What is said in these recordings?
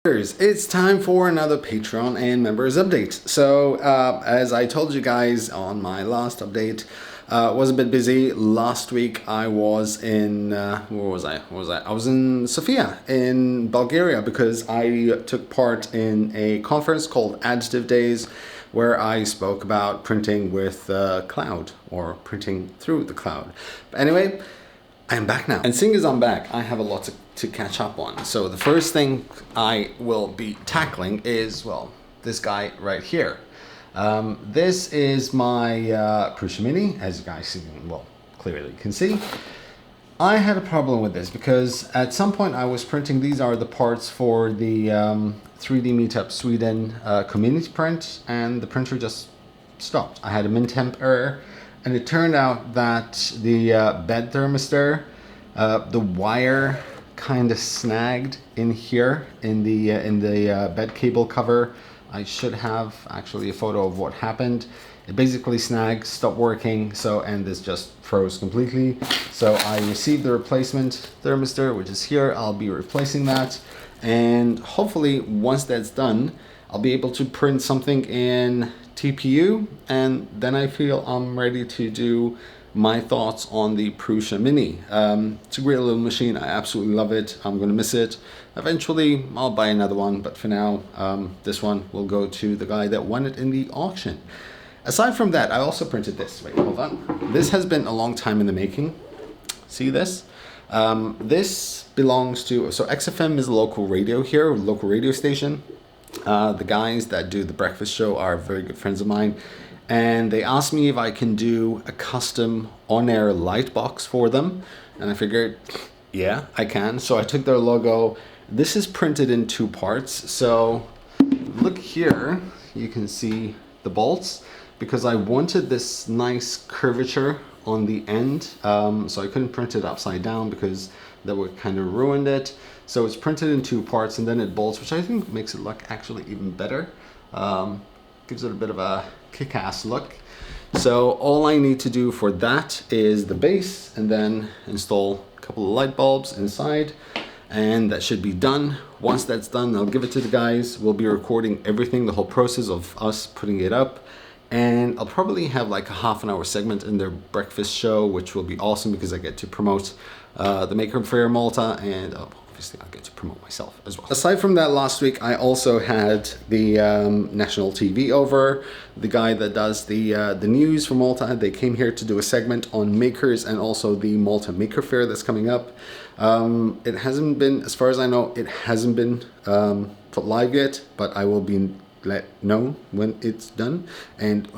It's time for another Patreon and members update. So as I told you guys on my last update, was a bit busy. Last week I was in, where was I? I was in Sofia in Bulgaria because I took part in a conference called Additive Days where I spoke about printing with cloud or printing through the cloud. But anyway, I am back now. And seeing as I'm back, I have a lot to catch up on. So the first thing I will be tackling is, well, this guy right here. This is my Prusa Mini, as you guys clearly can see. I had a problem with this because at some point I was printing, these are the parts for the 3D Meetup Sweden community print, and the printer just stopped. I had a min temp error. And it turned out that the bed thermistor, the wire kind of snagged in here in the bed cable cover. I should have actually a photo of what happened. It basically snagged, stopped working, and this just froze completely. So I received the replacement thermistor, which is here. I'll be replacing that, and hopefully once that's done, I'll be able to print something in TPU, and then I feel I'm ready to do my thoughts on the Prusa Mini. It's a great little machine. I absolutely love it. I'm gonna miss it. Eventually I'll buy another one, but for now this one will go to the guy that won it in the auction. Aside from that, I also printed this. Wait, hold on. This has been a long time in the making. See this? This belongs to, so XFM is a local radio here, a local radio station. The guys that do the breakfast show are very good friends of mine, and they asked me if I can do a custom on-air light box for them, and I figured, yeah, I can. So I took their logo. This is printed in two parts. So look here, you can see the bolts, because I wanted this nice curvature on the end, so I couldn't print it upside down because that would kind of ruin it. So it's printed in two parts, and then it bolts, which I think makes it look actually even better. Gives it a bit of a kick-ass look. So all I need to do for that is the base, and then install a couple of light bulbs inside, and that should be done. Once that's done, I'll give it to the guys. We'll be recording everything, the whole process of us putting it up. And I'll probably have like a half-an-hour segment in their breakfast show, which will be awesome because I get to promote the Maker Faire Malta, and obviously I'll get to promote myself as well. Aside from that, last week I also had the national TV over. The guy that does the news for Malta, they came here to do a segment on makers and also the Malta Maker Faire that's coming up. It hasn't been, as far as I know, it hasn't been put live yet, but I will be let know when it's done. And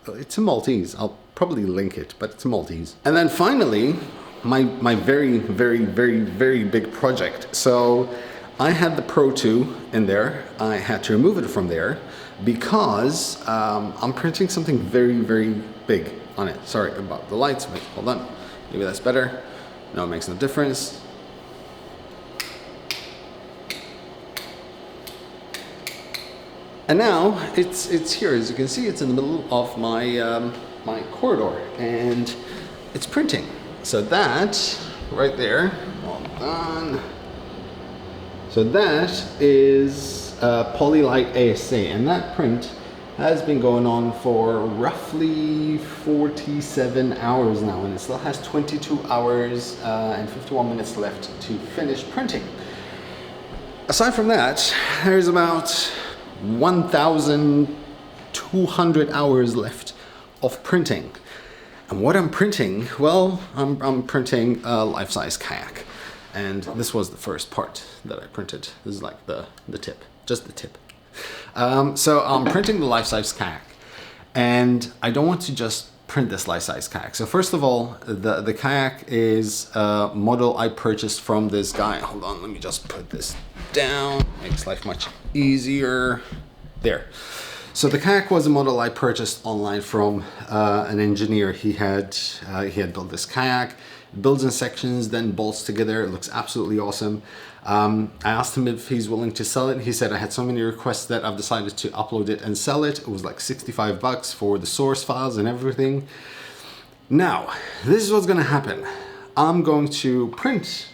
it's a Maltese. I'll probably link it, but it's a Maltese. And then finally, my very big project. So I had the Pro 2 in there. I had to remove it from there because I'm printing something very big on it. Sorry about the lights, but hold on, maybe that's better. No, it makes no difference. And now it's here. As you can see, it's in the middle of my my corridor, and it's printing. So that right there, well done. So that is Polylite ASA, and that print has been going on for roughly 47 hours now, and it still has 22 hours and 51 minutes left to finish printing. Aside from that, there's about 1,200 hours left of printing. And what I'm printing, well, I'm printing a life-size kayak. And this was the first part that I printed. This is like the tip, just the tip. So I'm printing the life-size kayak. And I don't want to just print this life-size kayak. So first of all, the kayak is a model I purchased from this guy. Hold on, let me just put this down. Makes life much easier. There. So the kayak was a model I purchased online from an engineer. He had built this kayak. It builds in sections, then bolts together. It looks absolutely awesome. I asked him if he's willing to sell it. He said I had so many requests that I've decided to upload it and sell it. It was like 65 bucks for the source files and everything. Now, this is what's gonna happen. I'm going to print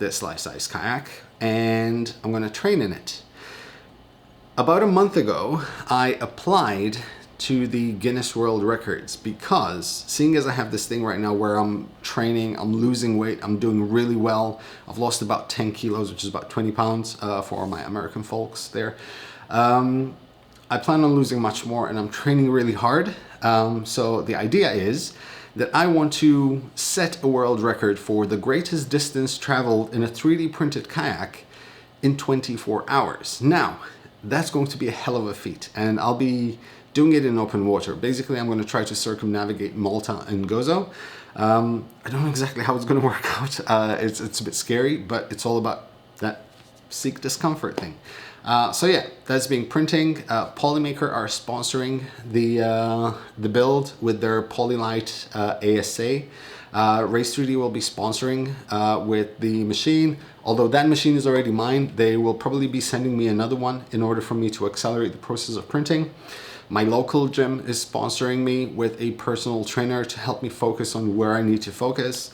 this life-size kayak and I'm going to train in it. About a month ago, I applied to the Guinness World Records because seeing as I have this thing right now where I'm training, I'm losing weight, I'm doing really well. I've lost about 10 kilos, which is about 20 pounds for my American folks there. I plan on losing much more and I'm training really hard. So the idea is that I want to set a world record for the greatest distance traveled in a 3D printed kayak in 24 hours. Now, that's going to be a hell of a feat and I'll be doing it in open water. Basically, I'm going to try to circumnavigate Malta and Gozo. I don't know exactly how it's going to work out. It's a bit scary, but it's all about that seek discomfort thing. So yeah, that's being printing. Polymaker are sponsoring the build with their Polylite ASA. Race 3D will be sponsoring with the machine. Although that machine is already mine, they will probably be sending me another one in order for me to accelerate the process of printing. My local gym is sponsoring me with a personal trainer to help me focus on where I need to focus.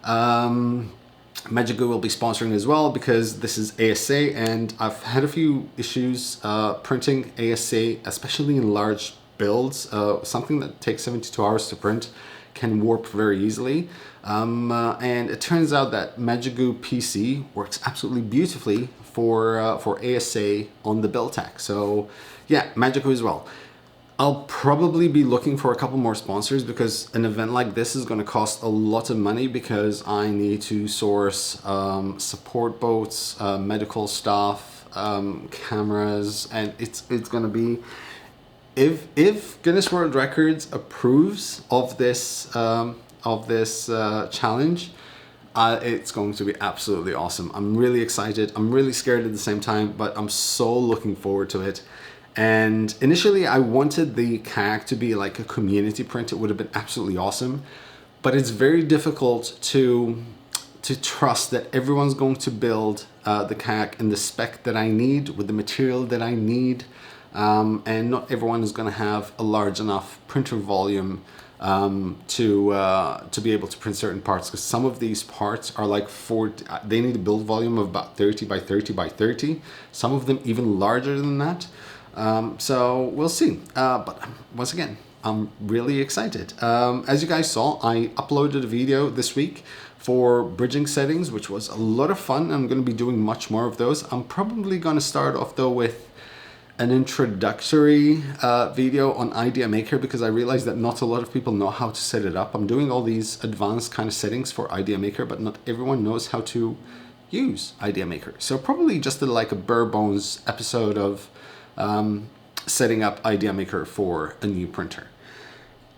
Magic Glue will be sponsoring as well because this is ASA and I've had a few issues printing ASA, especially in large builds. Something that takes 72 hours to print can warp very easily. And it turns out that Magic Glue PC works absolutely beautifully for ASA on the Buildtech. So yeah, Magic Glue as well. I'll probably be looking for a couple more sponsors because an event like this is going to cost a lot of money because I need to source support boats, medical staff, cameras, and it's going to be, if Guinness World Records approves of this challenge, it's going to be absolutely awesome. I'm really excited. I'm really scared at the same time, but I'm so looking forward to it. And initially I wanted the kayak to be like a community print. It would have been absolutely awesome, but it's very difficult to trust that everyone's going to build the kayak in the spec that I need with the material that I need. And not everyone is going to have a large enough printer volume to be able to print certain parts, because some of these parts are like they need a build volume of about 30 by 30 by 30. Some of them even larger than that. So we'll see. But once again, I'm really excited. As you guys saw, I uploaded a video this week for bridging settings, which was a lot of fun. I'm going to be doing much more of those. I'm probably going to start off though with an introductory video on Idea Maker because I realized that not a lot of people know how to set it up. I'm doing all these advanced kind of settings for Idea Maker, but not everyone knows how to use Idea Maker. So probably just like a bare bones episode of setting up Idea Maker for a new printer.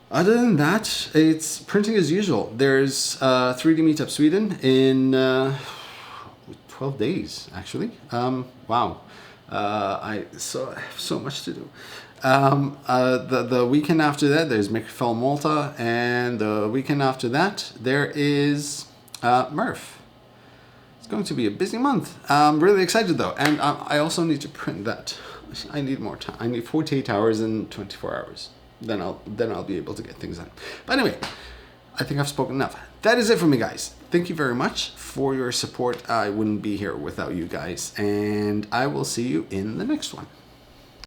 Other than that, it's printing as usual. There's 3D Meetup Sweden in 12 days, actually. Wow. I have so much to do. The weekend after that, there's Makerfell Malta, and the weekend after that, there is Murph. It's going to be a busy month. I'm really excited though, and I also need to print that. I need more time. I need 48 hours and 24 hours. Then I'll be able to get things done. But anyway, I think I've spoken enough. That is it for me, guys. Thank you very much for your support. I wouldn't be here without you guys, and I will see you in the next one.